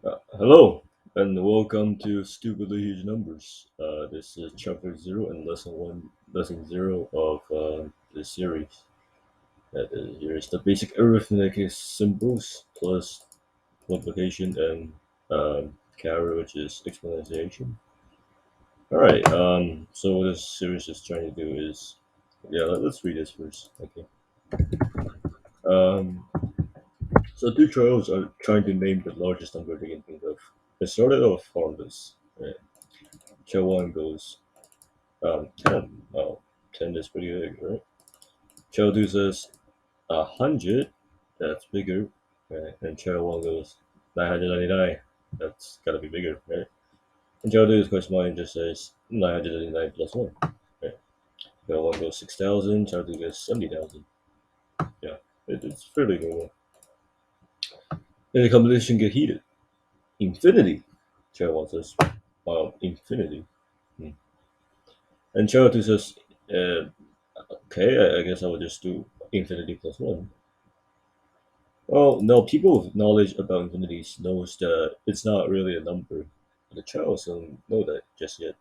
Hello, and welcome to Stupidly Huge Numbers. This is chapter 0 and lesson 1, lesson 0 of this series. Here's the basic arithmetic symbols plus multiplication and carry, which is exponentiation. Alright, so what this series is trying to do is, let's read this first. Okay. Um, so two trials are trying to name the largest number they can think of. It started off harmless. Right? Trial 1 goes 10. Oh, 10 is pretty big, right? Child 2 says 100. That's bigger. Right? And child 1 goes 999. That's gotta be bigger, right? And child 2 is quite smart and just says 999 plus 1. Right? Child 1 goes 6,000. Child 2 goes 70,000. Yeah, it's fairly normal. And the competition get heated. Infinity. Child 1 says, wow, infinity. Hmm. And child 2 says, uh, okay, I guess I will just do infinity plus 1. Well, no, people with knowledge about infinities knows that it's not really a number. The child doesn't know that just yet.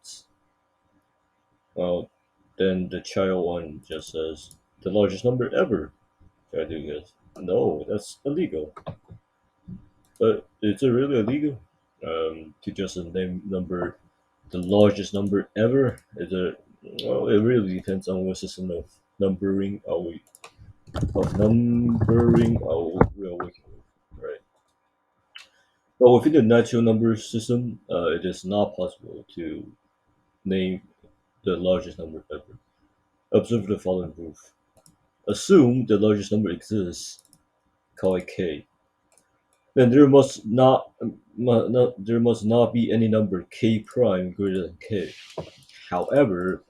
Well, then the child one just says the largest number ever. Child two goes, no, that's illegal. But is it really illegal? To just name number the largest number ever? Is it? Well, it really depends on what system of numbering we are working with, right? But within the natural number system, it is not possible to name the largest number ever. Observe the following proof. Assume the largest number exists, call it k. Then there must not be any number k prime greater than k. However,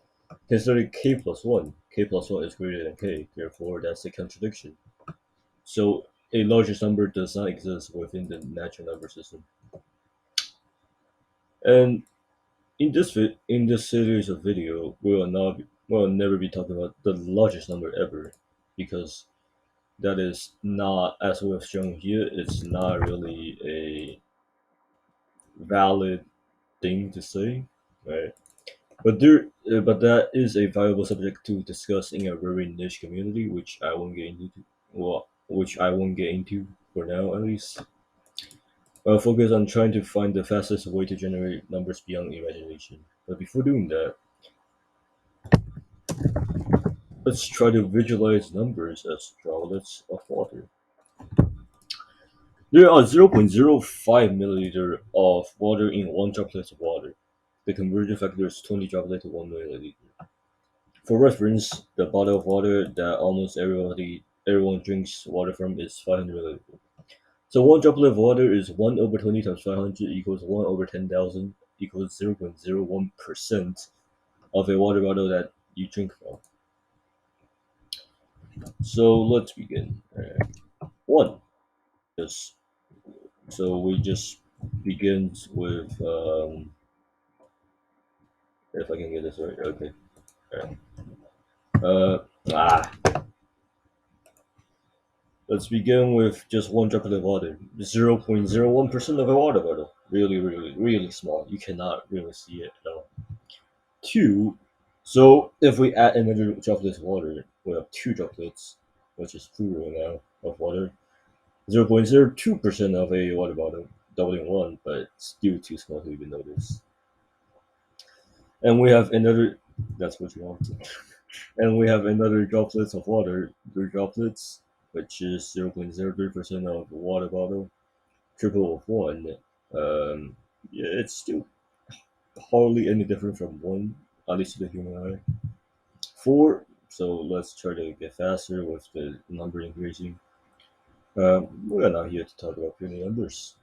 consider k plus one. K plus one is greater than k. Therefore, that's a contradiction. So a largest number does not exist within the natural number system. And in this series of video, we will never be talking about the largest number ever, because that is not, as we have shown here, it's not really a valid thing to say, right? But that is a valuable subject to discuss in a very niche community, which I won't get into. Well, which I won't get into for now, at least. I'll focus on trying to find the fastest way to generate numbers beyond imagination. But before doing that, let's try to visualize numbers as droplets of water. There are 0.05 milliliter of water in 1 droplet of water. The conversion factor is 20 droplets to 1 milliliter. For reference, the bottle of water that almost everyone drinks water from is 500 milliliters. So 1 droplet of water is 1 over 20 times 500 equals 1 over 10,000 equals 0.01% of a water bottle that you drink from. So let's begin. 1. Just So we just begins with if I can get this right. Okay. Alright. Uh, ah. Let's begin with just 1 droplet of water. 0.01% of a water bottle. Really, really, really small. You cannot really see it at all. 2. So if we add another droplet of water, we have 2 droplets, which is plural now, of water. 0.02% of a water bottle, doubling 1, but still too small to even notice. And we have another. That's what you want. And we have another droplets of water, 3 droplets, which is 0.03% of the water bottle, triple of 1. Yeah, it's still hardly any different from 1, at least to the human eye. 4, so let's try to get faster with the number increasing. We are not here to talk about purely numbers.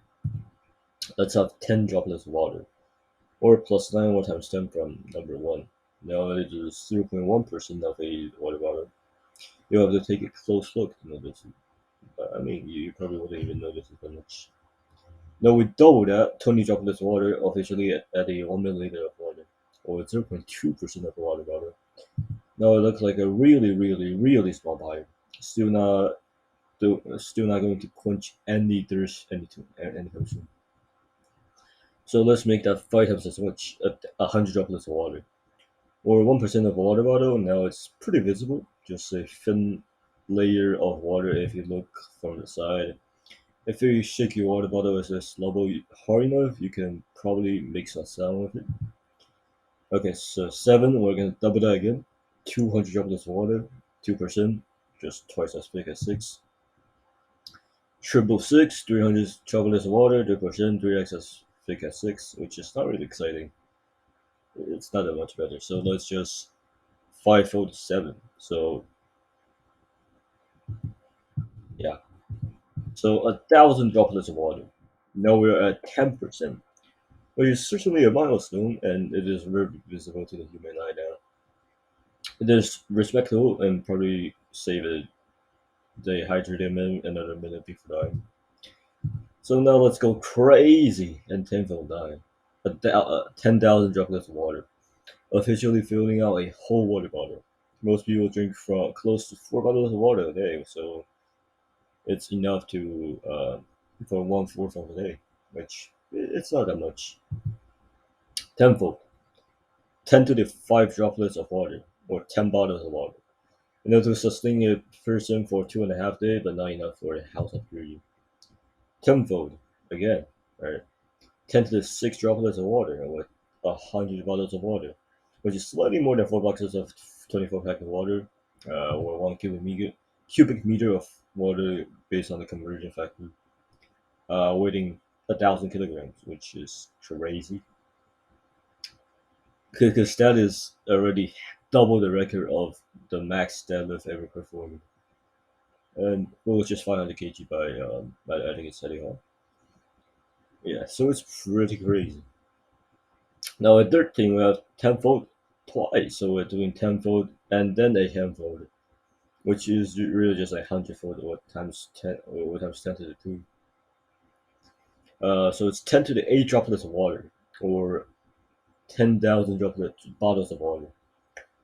Let's have 10 droplets of water, or plus 9 1 times 10 from number 1. Now it is 0.1% of a water bottle. You have to take a close look to notice it. But I mean, you probably wouldn't even notice it that much. Now we double that, 20 droplets of water officially at a 1 milliliter of water, or 0.2% of the water bottle. Now it looks like a really, really, really small pipe. Still not, still not going to quench any thirst anytime soon. So let's make that 5 times as much, 100 droplets of water. Or 1% of a water bottle, now it's pretty visible, just a thin layer of water if you look from the side. If you shake your water bottle with this level hard enough, you can probably make some sound with it. Okay, so 7, we're gonna double that again. 200 droplets of water, 2%, just twice as big as 6. Triple 6, 300 droplets of water, 3%, 3x as big as 6, which is not really exciting. It's not that much better. So let's just 5-fold 7. So yeah, so 1,000 droplets of water. Now we're at 10%, which is certainly a milestone, and it is very visible to the human eye now. It is respectable and probably save it. They hydrate him in another minute before dying. So now let's go crazy and tenfold dying. 10,000 droplets of water, officially filling out a whole water bottle. Most people drink from close to 4 bottles of water a day, so it's enough to for 1/4 of a day, which it's not that much. Tenfold, 10 to the 5 droplets of water, or 10 bottles of water. Enough to sustain a person for 2.5 days, but not enough for a house of beauty. Tenfold, again, right? 10 to the 6 droplets of water, or 100 bottles of water, which is slightly more than 4 boxes of 24 pack of water, or 1 cubic meter of water based on the conversion factor, weighing 1,000 kilograms, which is crazy. Because that is already double the record of the max deadlift ever performed. And it was just 500 kg by I think it's Eddie Hall. Yeah, so it's pretty crazy. Now a third thing, we have tenfold twice, so we're doing tenfold and then a tenfold, which is really just a hundredfold or times 10 or times 10 to the 2. So it's 10 to the 8 droplets of water, or 10,000 bottles of water.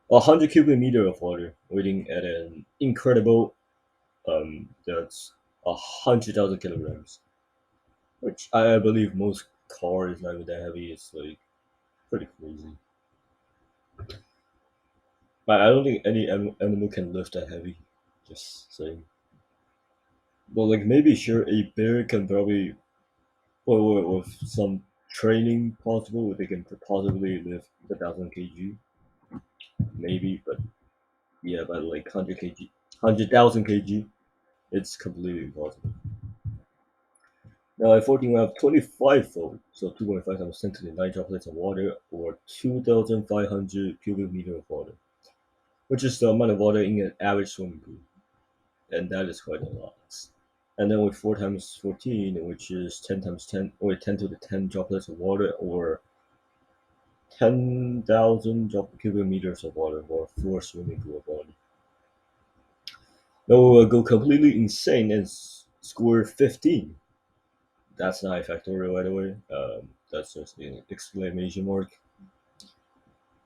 100 cubic meter of water, weighing at an incredible that's 100,000 kilograms, which I believe most car is not even that heavy. It's like pretty crazy. But I don't think any animal can lift that heavy. Just saying. Well, like maybe sure a bear can probably, or with some training possible, they can possibly lift 1,000 kg, maybe. But yeah, but like 100 kg, 100,000 kg, it's completely impossible. Now at 14 we have 25 fold, so 2.5 times 10 to the 9 droplets of water, or 2,500 cubic meter of water, which is the amount of water in an average swimming pool, and that is quite a lot. And then with 4 times 14, which is 10 times 10, or 10 to the 10 droplets of water, or 10,000 cubic meters of water, or 4 swimming pool of water. Now we'll go completely insane and score 15. That's not a factorial, by the way. That's just an exclamation mark.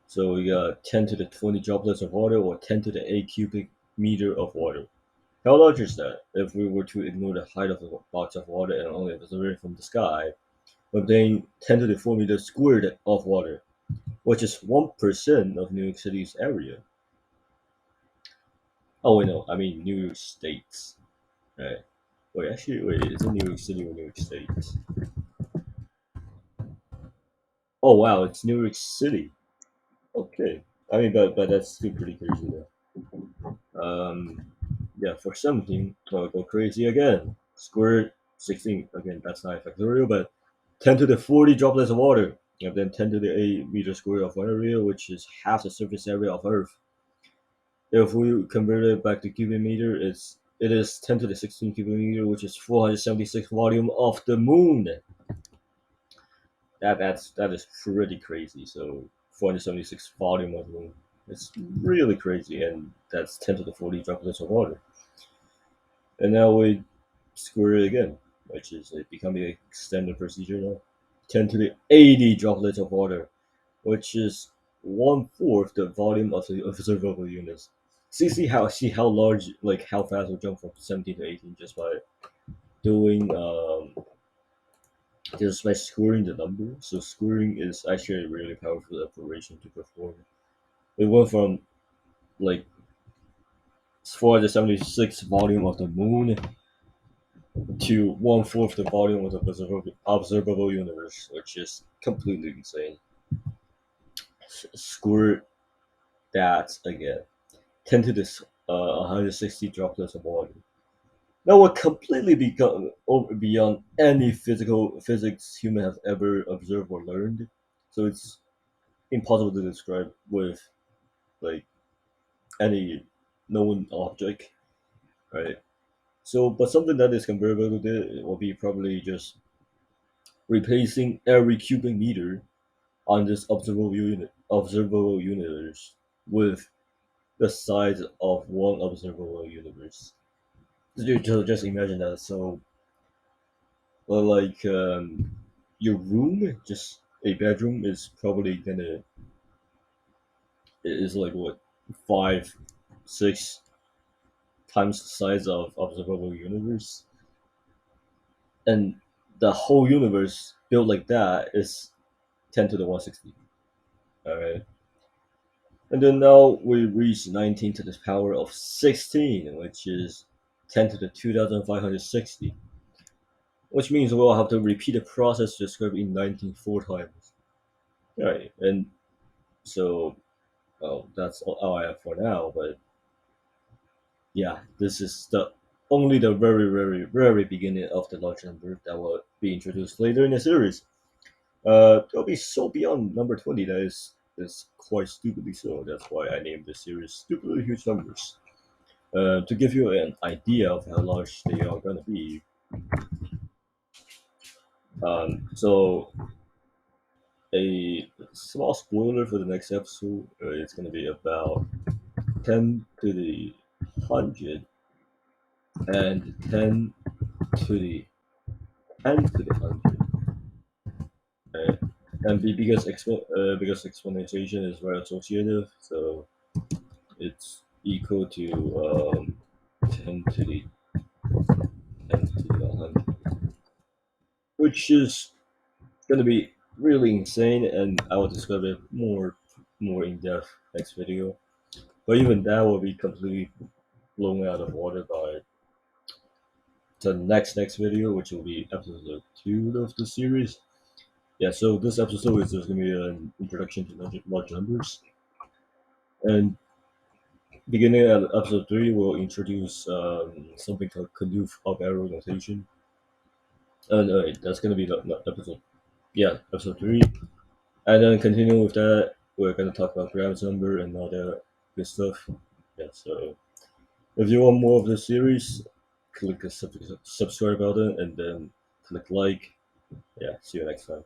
So we got 10 to the 20 droplets of water, or 10 to the 8 cubic meter of water. How large is that? If we were to ignore the height of the box of water and only observe it from the sky, we obtain 10 to the 4 meters squared of water, which is 1% of New York City's area. Oh, wait, no, I mean New York State. Right. Wait, is it New York City or New York State? Oh, wow, it's New York City. Okay. I mean, but that's still pretty crazy, though. Yeah, for 17, I'll go crazy again. Square 16, again, that's not a factorial, but 10 to the 40 droplets of water. And then 10 to the 8 meter square of area, which is half the surface area of Earth. If we convert it back to cubic meter, it is 10 to the 16 cubic meter, which is 476 volume of the moon. That is pretty crazy. So 476 volume of the moon. It's really crazy, and that's 10 to the 40 droplets of water. And now we square it again, which is becoming a standard procedure now. 10 to the 80 droplets of water, which is 1/4 the volume of the observable units. See how large, like how fast we jump from 17 to 18 just by doing just by scoring the number. So scoring is actually a really powerful operation to perform. It went from like 476 volume of the moon to one fourth the volume of the observable universe, which is completely insane. Score that again, 10 to this 160 droplets of water. That would completely become over beyond any physical physics human have ever observed or learned. So it's impossible to describe with like any known object, right? So, but something that is comparable to it will be probably just replacing every cubic meter on this observable universe with the size of one observable universe. Just imagine that. So, well, like your room, just a bedroom, is probably gonna is like what 5, 6 times the size of observable universe, and the whole universe built like that is 10 to the 160. All right. And then now we reach 19 to the power of 16, which is 10 to the 2560, which means we'll have to repeat the process described in 19 times. Right. And so, well, that's all I have for now. But yeah, this is the only the very, very, very beginning of the large number that will be introduced later in the series. It'll be so beyond number 20 that is quite stupidly so. That's why I named the series Stupidly Huge Numbers. To give you an idea of how large they are going to be. So a small spoiler for the next episode. It's going to be about 10 to the 100 and 10 to the 10 to the 100. Uh, and because exponentiation is very associative, so it's equal to 10 to the 10 to the 100, which is going to be really insane, and I will describe it more in depth next video. But even that will be completely blown out of water by the next video, which will be episode 2 of the series. Yeah, so this episode is just going to be an introduction to large numbers, and beginning at episode 3, we'll introduce something called Knuth of arrow notation. And that's going to be the episode, yeah, episode 3. And then continue with that, we're going to talk about Graham's number and all that good stuff. Yeah, so if you want more of this series, click the subscribe button and then click like. Yeah, see you next time.